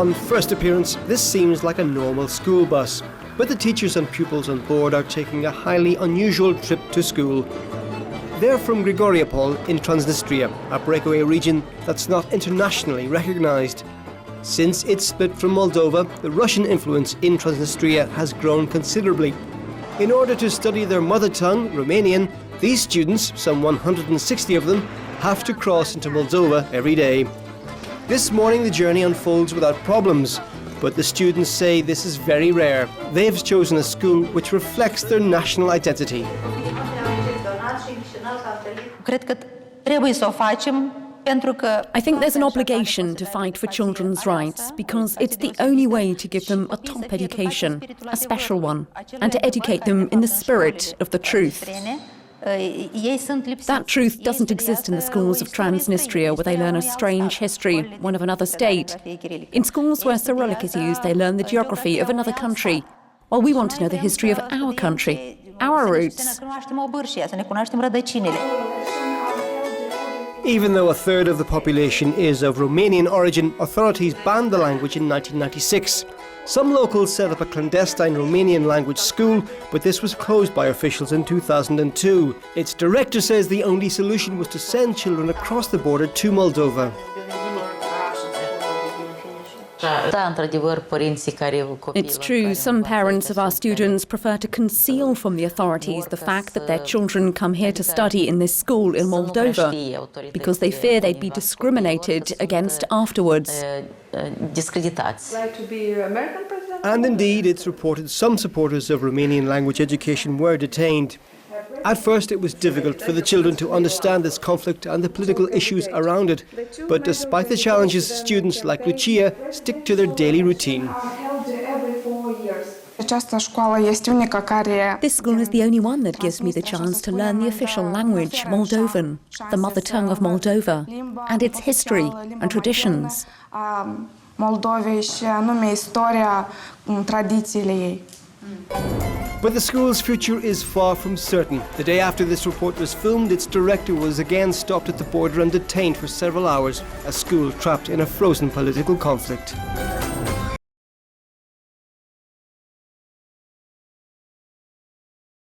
On first appearance, this seems like a normal school bus, but the teachers and pupils on board are taking a highly unusual trip to school. They're from Grigoriopol in Transnistria, a breakaway region that's not internationally recognized. Since its split from Moldova, the Russian influence in Transnistria has grown considerably. In order to study their mother tongue, Romanian, these students, some 160 of them, have to cross into Moldova every day. This morning the journey unfolds without problems, but the students say this is very rare. They've chosen a school which reflects their national identity. I think there's an obligation to fight for children's rights because it's the only way to give them a top education, a special one, and to educate them in the spirit of the truth. That truth doesn't exist in the schools of Transnistria, where they learn a strange history, one of another state. In schools where Cyrillic is used, they learn the geography of another country, while we want to know the history of our country, our roots. Even though a third of the population is of Romanian origin, authorities banned the language in 1996. Some locals set up a clandestine Romanian language school, but this was closed by officials in 2002. Its director says the only solution was to send children across the border to Moldova. It's true, some parents of our students prefer to conceal from the authorities the fact that their children come here to study in this school in Moldova because they fear they'd be discriminated against afterwards. And indeed, it's reported some supporters of Romanian language education were detained. At first, it was difficult for the children to understand this conflict and the political issues around it. But despite the challenges, students like Lucia stick to their daily routine. This school is the only one that gives me the chance to learn the official language, Moldovan, the mother tongue of Moldova, and its history and traditions. But the school's future is far from certain. The day after this report was filmed, its director was again stopped at the border and detained for several hours, a school trapped in a frozen political conflict.